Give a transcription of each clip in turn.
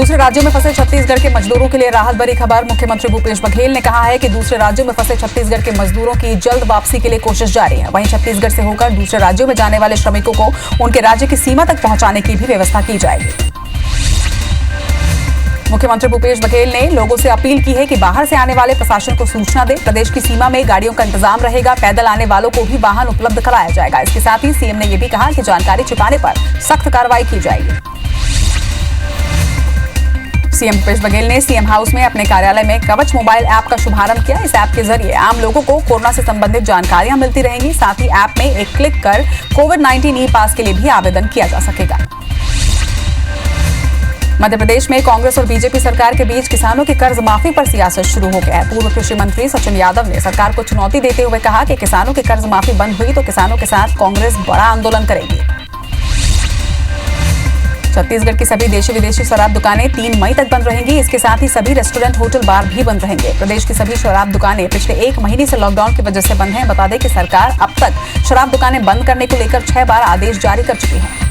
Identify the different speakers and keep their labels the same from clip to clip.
Speaker 1: दूसरे राज्यों में फंसे छत्तीसगढ़ के मजदूरों के लिए राहत भरी खबर। मुख्यमंत्री भूपेश बघेल ने कहा है कि दूसरे राज्यों में फंसे छत्तीसगढ़ के मजदूरों की जल्द वापसी के लिए कोशिश जारी है। वहीं छत्तीसगढ़ से होकर दूसरे राज्यों में जाने वाले श्रमिकों को उनके राज्य की सीमा तक पहुंचाने की भी व्यवस्था की जाएगी। मुख्यमंत्री भूपेश बघेल ने लोगों से अपील की है कि बाहर से आने वाले प्रशासन को सूचना दें। प्रदेश की सीमा में गाड़ियों का इंतजाम रहेगा। पैदल आने वालों को भी वाहन उपलब्ध कराया जाएगा। इसके साथ ही सीएम ने यह भी कहा कि जानकारी छिपाने पर सख्त कार्रवाई की जाएगी। सीएम भूपेश बघेल ने सीएम हाउस में अपने कार्यालय में कवच मोबाइल ऐप का शुभारंभ किया। इस ऐप के जरिए आम लोगों को कोरोना से संबंधित जानकारियां मिलती रहेंगी। साथ ही ऐप में एक क्लिक कर कोविड-19 ई पास के लिए भी आवेदन किया जा सकेगा। मध्य प्रदेश में कांग्रेस और बीजेपी सरकार के बीच किसानों की कर्ज माफी पर सियासत शुरू हो गया है। पूर्व कृषि मंत्री सचिन यादव ने सरकार को चुनौती देते हुए कहा कि किसानों की कर्ज माफी बंद हुई तो किसानों के साथ कांग्रेस बड़ा आंदोलन करेगी। छत्तीसगढ़ की सभी देशी विदेशी शराब दुकानें 3 मई तक बंद रहेंगी। इसके साथ ही सभी रेस्टोरेंट, होटल, बार भी बंद रहेंगे। प्रदेश की सभी शराब दुकानें पिछले 1 महीने से लॉकडाउन की वजह से बंद हैं। बता दें कि सरकार अब तक शराब दुकानें बंद करने को लेकर 6 बार आदेश जारी कर चुकी है।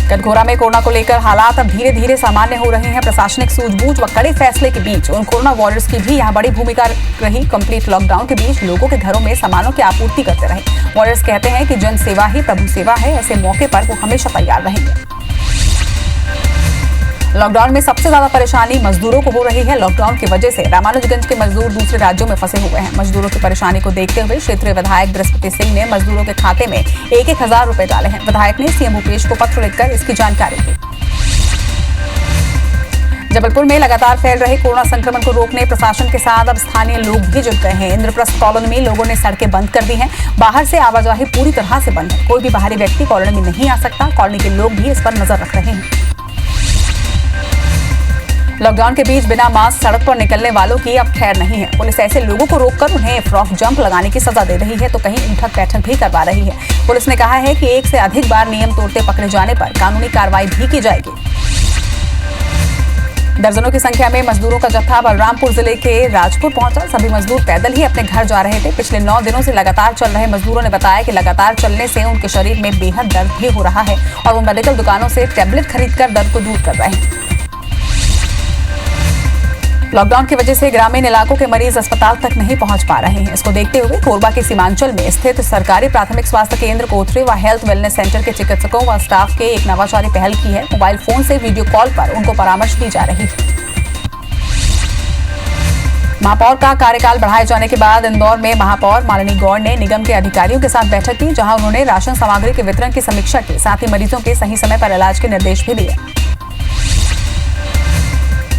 Speaker 1: कटघोरा में कोरोना को लेकर हालात अब धीरे धीरे सामान्य हो रहे हैं। प्रशासनिक सूझबूझ व कड़े फैसले के बीच उन कोरोना वॉरियर्स की भी यहां बड़ी भूमिका रही। कंप्लीट लॉकडाउन के बीच लोगों के घरों में सामानों की आपूर्ति करते रहे। वॉरियर्स कहते हैं कि जन सेवा ही प्रभु सेवा है। ऐसे मौके पर वो हमेशा तैयार रहेंगे। लॉकडाउन में सबसे ज्यादा परेशानी मजदूरों को हो रही है। लॉकडाउन की वजह से रामानुजगंज के मजदूर दूसरे राज्यों में फंसे हुए हैं। मजदूरों की परेशानी को देखते हुए क्षेत्रीय विधायक बृहस्पति सिंह ने मजदूरों के खाते में 1-1 हजार रुपए डाले हैं। विधायक ने सीएम भूपेश को पत्र लिखकर इसकी जानकारी दी। जबलपुर में लगातार फैल रहे कोरोना संक्रमण को रोकने प्रशासन के साथ अब स्थानीय लोग भी जुट गए हैं। इंद्रप्रस्थ कॉलोनी में लोगों ने सड़कें बंद कर दी हैं। बाहर से आवाजाही पूरी तरह से बंद है। कोई भी बाहरी व्यक्ति कॉलोनी में नहीं आ सकता। कॉलोनी के लोग भी इस पर नजर रख रहे हैं। लॉकडाउन के बीच बिना मास्क सड़क पर निकलने वालों की अब खैर नहीं है। पुलिस ऐसे लोगों को रोककर उन्हें फ्रॉक जंप लगाने की सजा दे रही है तो कहीं उठक बैठक भी करवा रही है। पुलिस ने कहा है कि 1 से अधिक बार नियम तोड़ते पकड़े जाने पर कानूनी कार्रवाई भी की जाएगी। दर्जनों की संख्या में मजदूरों का जत्था बलरामपुर जिले के राजपुर पहुंचा। सभी मजदूर पैदल ही अपने घर जा रहे थे। पिछले 9 दिनों से लगातार चल रहे मजदूरों ने बताया कि लगातार चलने से उनके शरीर में बेहद दर्द भी हो रहा है और वो मेडिकल दुकानों से टैबलेट खरीदकर दर्द को दूर कर रहे हैं। लॉकडाउन की वजह से ग्रामीण इलाकों के मरीज अस्पताल तक नहीं पहुंच पा रहे हैं। इसको देखते हुए कोरबा के सीमांचल में स्थित सरकारी प्राथमिक स्वास्थ्य केंद्र कोथरे व हेल्थ वेलनेस सेंटर के चिकित्सकों व स्टाफ के एक नवाचारी पहल की है। मोबाइल फोन से वीडियो कॉल पर उनको परामर्श दी जा रही है। महापौर का कार्यकाल बढ़ाए जाने के बाद इंदौर में महापौर मालिनी गौड़ ने निगम के अधिकारियों के साथ बैठक की, जहां उन्होंने राशन सामग्री के वितरण की समीक्षा की। साथ ही मरीजों के सही समय पर इलाज के निर्देश भी दिए।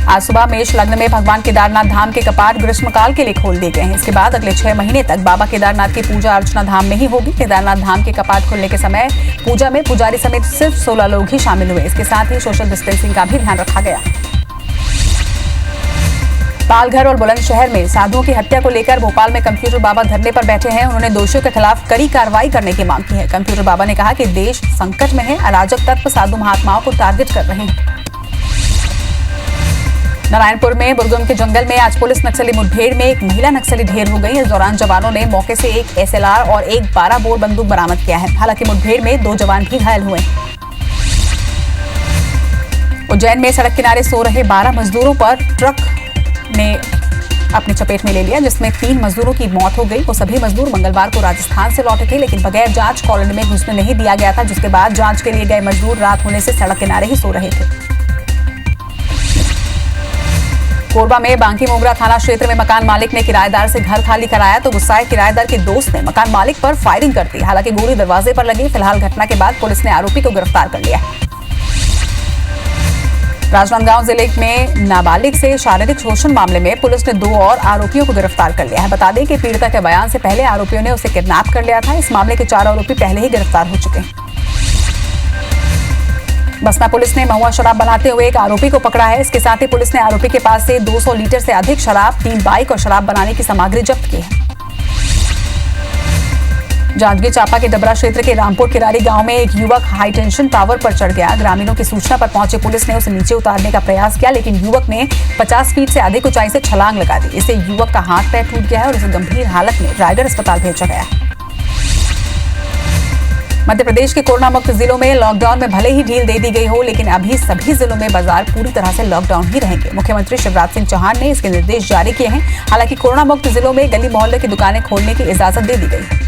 Speaker 1: आज सुबह मेष लग्न में भगवान केदारनाथ धाम के कपाट ग्रीष्मकाल के लिए खोल दिए गए हैं। इसके बाद अगले 6 महीने तक बाबा केदारनाथ की पूजा अर्चना धाम में ही होगी। केदारनाथ धाम के कपाट खुलने के समय पूजा में पुजारी समेत सिर्फ 16 लोग ही शामिल हुए। इसके साथ ही सोशल डिस्टेंसिंग का भी ध्यान रखा गया। पालघर और बुलंदशहर में साधुओं की हत्या को लेकर भोपाल में कंप्यूटर बाबा धरने पर बैठे हैं। उन्होंने दोषियों के खिलाफ कड़ी कार्रवाई करने की मांग की है। कंप्यूटर बाबा ने कहा कि देश संकट में है। अराजक तत्व साधु महात्माओं को टारगेट कर रहे हैं। नारायणपुर में बुरगुम के जंगल में आज पुलिस नक्सली मुठभेड़ में एक महिला नक्सली ढेर हो गई। इस दौरान जवानों ने मौके से एक SLR और एक 12 बोर बंदूक बरामद किया है। हालांकि मुठभेड़ में 2 जवान भी घायल हुए। उज्जैन में सड़क किनारे सो रहे 12 मजदूरों पर ट्रक ने अपनी चपेट में ले लिया, जिसमें 3 मजदूरों की मौत हो गई। वो सभी मजदूर मंगलवार को राजस्थान से लौटे थे, लेकिन बगैर जांच कॉलोनी में घुसने नहीं दिया गया था, जिसके बाद जांच के लिए गए मजदूर रात होने से सड़क किनारे ही सो रहे थे। कोरबा में बांकी मोगरा थाना क्षेत्र में मकान मालिक ने किराएदार से घर खाली कराया तो गुस्साए किराएदार के दोस्त ने मकान मालिक पर फायरिंग कर दी। हालांकि गोली दरवाजे पर लगी। फिलहाल घटना के बाद पुलिस ने आरोपी को गिरफ्तार कर लिया। राजनांदगांव जिले में नाबालिग से शारीरिक शोषण मामले में पुलिस ने 2 और आरोपियों को गिरफ्तार कर लिया है। बता दें कि पीड़िता के बयान से पहले आरोपियों ने उसे किडनैप कर लिया था। इस मामले के 4 आरोपी पहले ही गिरफ्तार हो चुके हैं। बसना पुलिस ने महुआ शराब बनाते हुए एक आरोपी को पकड़ा है। इसके साथ ही पुलिस ने आरोपी के पास से 200 लीटर से अधिक शराब, 3 बाइक और शराब बनाने की सामग्री जब्त की है। जांजगीर चांपा के डबरा क्षेत्र के रामपुर किरारी गांव में एक युवक हाई टेंशन टावर पर चढ़ गया। ग्रामीणों की सूचना पर पहुंची पुलिस ने उसे नीचे उतारने का प्रयास किया, लेकिन युवक ने 50 फीट से अधिक ऊंचाई से छलांग लगा दी। इससे युवक का हाथ पैर टूट गया है और इसे गंभीर हालत में रायगढ़ अस्पताल भेजा गया है। मध्य प्रदेश के कोरोना मुक्त जिलों में लॉकडाउन में भले ही ढील दे दी गई हो, लेकिन अभी सभी जिलों में बाजार पूरी तरह से लॉकडाउन ही रहेंगे। मुख्यमंत्री शिवराज सिंह चौहान ने इसके निर्देश जारी किए हैं। हालांकि कोरोना मुक्त जिलों में गली मोहल्ले की दुकानें खोलने की इजाजत दे दी गई है।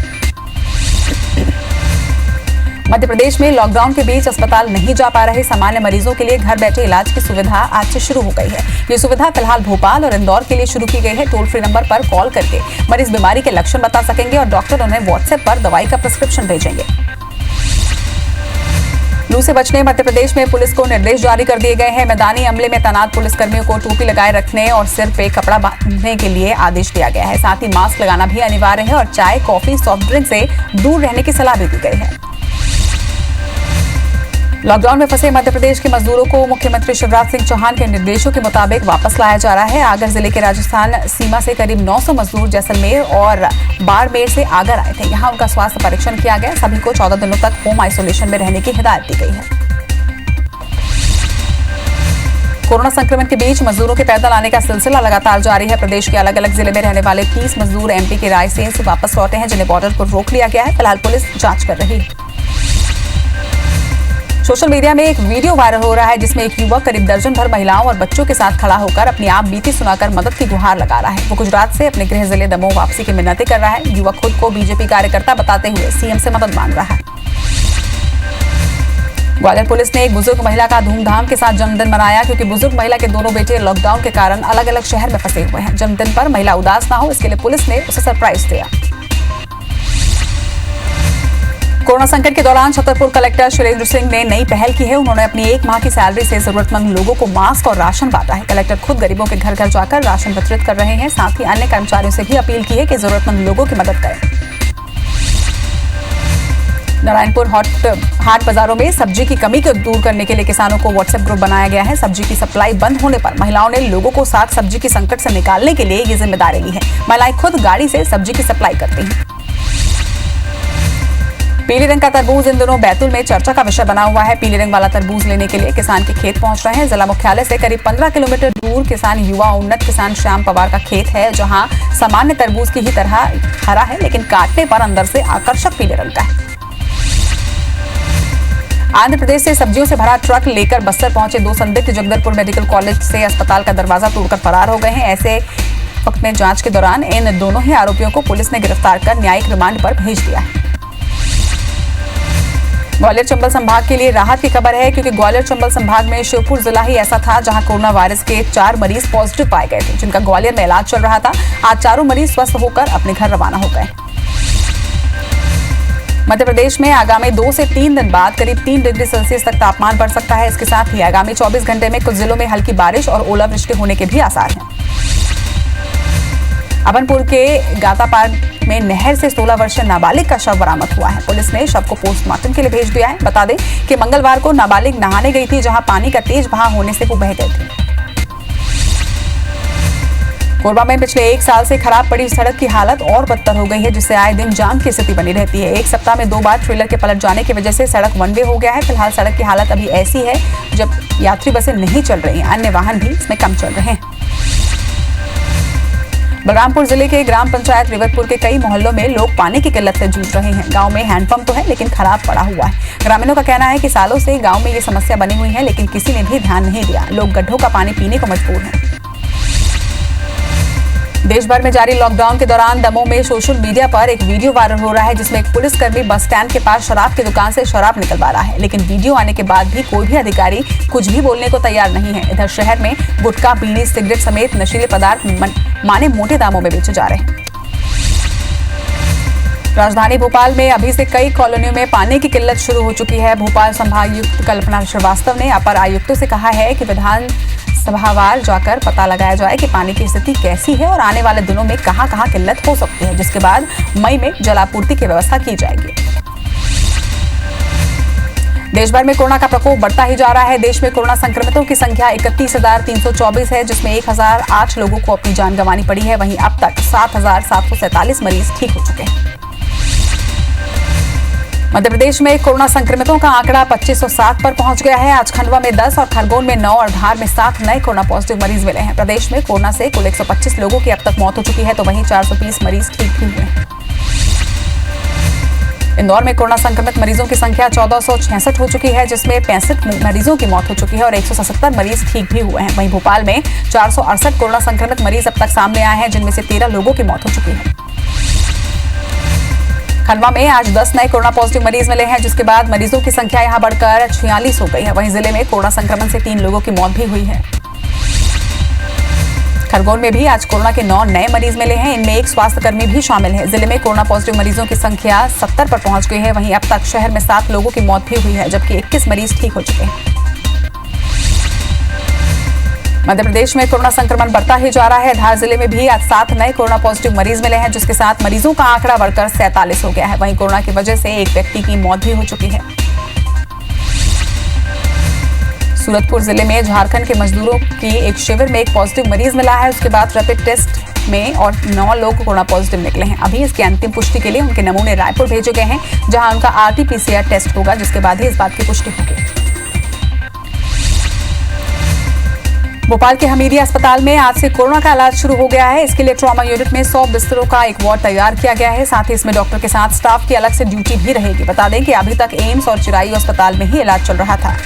Speaker 1: मध्य प्रदेश में लॉकडाउन के बीच अस्पताल नहीं जा पा रहे सामान्य मरीजों के लिए घर बैठे इलाज की सुविधा आज से शुरू हो गई है। ये सुविधा फिलहाल भोपाल और इंदौर के लिए शुरू की गई है। टोल फ्री नंबर पर कॉल करके मरीज बीमारी के लक्षण बता सकेंगे और डॉक्टर उन्हें व्हाट्सएप पर दवाई का प्रिस्क्रिप्शन भेजेंगे। लू से बचने मध्य प्रदेश में पुलिस को निर्देश जारी कर दिए गए हैं। मैदानी अमले में तैनात पुलिसकर्मियों को टोपी लगाए रखने और सिर पे कपड़ा बांधने के लिए आदेश दिया गया है। साथ ही मास्क लगाना भी अनिवार्य है और चाय, कॉफी, सॉफ्ट ड्रिंक से दूर रहने की सलाह भी दी गई है। लॉकडाउन में फंसे मध्य प्रदेश के मजदूरों को मुख्यमंत्री शिवराज सिंह चौहान के निर्देशों के मुताबिक वापस लाया जा रहा है। आगर जिले के राजस्थान सीमा से करीब 900 मजदूर जैसलमेर और बाड़मेर से आगर आए थे। यहां उनका स्वास्थ्य परीक्षण किया गया। सभी को 14 दिनों तक होम आइसोलेशन में रहने की हिदायत दी गई है। कोरोना संक्रमण के बीच मजदूरों के पैदल आने का सिलसिला लगातार जारी है। प्रदेश के अलग अलग जिले में रहने वाले 30 मजदूर एमपी के रायसेन से वापस लौटे हैं, जिन्हें बॉर्डर पर रोक लिया गया है। फिलहाल पुलिस जांच कर रही है। सोशल मीडिया में एक वीडियो वायरल हो रहा है, जिसमें एक युवक करीब दर्जन भर महिलाओं और बच्चों के साथ खड़ा होकर अपनी आप बीती सुनाकर मदद की गुहार लगा रहा है। वो गुजरात से अपने गृह जिले दमोह वापसी की मिन्नतें कर रहा है। युवक खुद को बीजेपी कार्यकर्ता बताते हुए सीएम से मदद मांग रहा है। ग्वालियर पुलिस ने एक बुजुर्ग महिला का धूमधाम के साथ जन्मदिन मनाया, क्योंकि बुजुर्ग महिला के दोनों बेटे लॉकडाउन के कारण अलग अलग शहर में फंसे हुए हैं। जन्मदिन पर महिला उदास ना हो, इसके लिए पुलिस ने उसे सरप्राइज दिया। कोरोना संकट के दौरान छतरपुर कलेक्टर सुरेंद्र सिंह ने नई पहल की है। उन्होंने अपनी 1 माह की सैलरी से जरूरतमंद लोगों को मास्क और राशन बांटा है। कलेक्टर खुद गरीबों के घर घर जाकर राशन वितरित कर रहे हैं। साथ ही अन्य कर्मचारियों से भी अपील की है कि जरूरतमंद लोगों की मदद करें। नारायणपुर हाट बाजारों में सब्जी की कमी को दूर करने के लिए किसानों को व्हाट्सएप ग्रुप बनाया गया है। सब्जी की सप्लाई बंद होने पर महिलाओं ने लोगों को साग सब्जी की संकट से निकालने के लिए ये जिम्मेदारी ली है। महिलाएं खुद गाड़ी से सब्जी की सप्लाई करती हैं। पीले रंग का तरबूज इन दिनों बैतूल में चर्चा का विषय बना हुआ है। पीले रंग वाला तरबूज लेने के लिए किसान के खेत पहुंच रहे हैं। जिला मुख्यालय से करीब 15 किलोमीटर दूर किसान युवा उन्नत किसान श्याम पवार का खेत है, जहां सामान्य तरबूज की ही तरह हरा है, लेकिन काटने पर अंदर से आकर्षक पीले रंग का है। आंध्र प्रदेश से सब्जियों से भरा ट्रक लेकर बस्तर पहुंचे 2 संदिग्ध जगदलपुर मेडिकल कॉलेज से अस्पताल का दरवाजा तोड़कर फरार हो गए हैं। ऐसे वक्त में जांच के दौरान इन दोनों ही आरोपियों को पुलिस ने गिरफ्तार कर न्यायिक रिमांड पर भेज दिया है। ग्वालियर चंबल संभाग के लिए राहत की खबर है, क्योंकि ग्वालियर चंबल संभाग में शिवपुर जिला ही ऐसा था जहां कोरोना वायरस के 4 मरीज पॉजिटिव पाए गए थे, जिनका ग्वालियर में इलाज चल रहा था। आज चारों मरीज स्वस्थ होकर अपने घर रवाना हो गए। मध्य प्रदेश में आगामी 2 से 3 दिन बाद करीब 3 डिग्री सेल्सियस तक तापमान बढ़ सकता है। इसके साथ ही आगामी 24 घंटे में कुछ जिलों में हल्की बारिश और ओलावृष्टि होने के भी आसार हैं। अभनपुर के गातापार में नहर से 16 वर्षीय नाबालिग का शव बरामद हुआ है। पुलिस ने शव को पोस्टमार्टम के लिए भेज दिया है। बता दें कि मंगलवार को नाबालिग नहाने गई थी, जहां पानी का तेज बहाव होने से वो बह गए थे। कोरबा में पिछले 1 साल से खराब पड़ी सड़क की हालत और बदतर हो गई है, जिससे आए दिन जाम की स्थिति बनी रहती है। 1 सप्ताह में 2 बार ट्रेलर के पलट जाने की वजह से सड़क वन वे हो गया है। फिलहाल सड़क की हालत अभी ऐसी है जब यात्री बसें नहीं चल रही हैं, अन्य वाहन भी इसमें कम चल रहे हैं। बलरामपुर जिले के ग्राम पंचायत रिवतपुर के कई मोहल्लों में लोग पानी की किल्लत से जूझ रहे हैं। गांव में हैंडपंप तो है, लेकिन खराब पड़ा हुआ है। ग्रामीणों का कहना है कि सालों से गांव में ये समस्या बनी हुई है, लेकिन किसी ने भी ध्यान नहीं दिया। लोग गड्ढों का पानी पीने को मजबूर हैं। देश भर में जारी लॉकडाउन के दौरान दमोह में सोशल मीडिया पर एक वीडियो वायरल हो रहा है, जिसमें एक पुलिसकर्मी बस स्टैंड के पास शराब की दुकान से शराब निकलवा रहा है, लेकिन वीडियो आने के बाद भी कोई भी अधिकारी कुछ भी बोलने को तैयार नहीं है। इधर शहर में गुटखा, बीड़ी, सिगरेट समेत नशीले पदार्थ माने मोटे दामों में बेचे जा रहे हैं। राजधानी भोपाल में अभी से कई कॉलोनियों में पानी की किल्लत शुरू हो चुकी है। भोपाल संभागायुक्त कल्पना श्रीवास्तव ने अपर आयुक्तों से कहा है कि विधानसभावार जाकर पता लगाया जाए कि पानी की स्थिति कैसी है और आने वाले दिनों में कहां-कहां किल्लत हो सकती है, जिसके बाद मई में जलापूर्ति की व्यवस्था की जाएगी। देश भर में कोरोना का प्रकोप बढ़ता ही जा रहा है। देश में कोरोना संक्रमितों की संख्या 31,324 है, जिसमें 1,008 लोगों को अपनी जान गंवानी पड़ी है। वहीं अब तक 7,747 मरीज ठीक हो चुके हैं। मध्य प्रदेश में कोरोना संक्रमितों का आंकड़ा 2507 पर पहुंच गया है। आज खंडवा में 10 और खरगोन में 9 और धार में 7 नए कोरोना पॉजिटिव मरीज मिले हैं। प्रदेश में कोरोना से कुल 125 लोगों की अब तक मौत हो चुकी है, तो वहीं 430 मरीज ठीक भी हुए हैं। इंदौर में कोरोना संक्रमित मरीजों की संख्या 1466 हो चुकी है, जिसमें 65 मरीजों की मौत हो चुकी है और 177 मरीज ठीक भी हुए हैं। वहीं भोपाल में 468 कोरोना संक्रमित मरीज अब तक सामने आए हैं, जिनमें से 13 लोगों की मौत हो चुकी है। खंडवा में आज 10 नए कोरोना पॉजिटिव मरीज मिले हैं, जिसके बाद मरीजों की संख्या यहां बढ़कर 46 हो गई है। वहीं जिले में कोरोना संक्रमण से 3 लोगों की मौत भी हुई है। खरगोन में भी आज कोरोना के 9 नए मरीज मिले हैं, इनमें एक स्वास्थ्यकर्मी भी शामिल है। जिले में कोरोना पॉजिटिव मरीजों की संख्या 70 पर पहुंच गई है। वहीं अब तक शहर में 7 लोगों की मौत भी हुई है, जबकि 21 मरीज ठीक हो चुके हैं। मध्य प्रदेश में कोरोना संक्रमण बढ़ता ही जा रहा है। धार जिले में भी आज 7 नए कोरोना पॉजिटिव मरीज मिले हैं, जिसके साथ मरीजों का आंकड़ा बढ़कर 47 हो गया है। वहीं कोरोना की वजह से एक व्यक्ति की मौत भी हो चुकी है। सूरतपुर जिले में झारखंड के मजदूरों की एक शिविर में एक पॉजिटिव मरीज मिला है। उसके बाद रैपिड टेस्ट में और 9 लोग कोरोना पॉजिटिव निकले हैं। अभी इसकी अंतिम पुष्टि के लिए उनके नमूने रायपुर भेजे गए हैं, जहां उनका RT-PCR टेस्ट होगा, जिसके बाद ही इस बात की पुष्टि होगी। भोपाल के हमीदिया अस्पताल में आज से कोरोना का इलाज शुरू हो गया है। इसके लिए ट्रॉमा यूनिट में 100 बिस्तरों का एक वार्ड तैयार किया गया है। साथ ही इसमें डॉक्टर के साथ स्टाफ की अलग से ड्यूटी भी रहेगी। बता दें कि अभी तक एम्स और चिरायू अस्पताल में ही इलाज चल रहा था।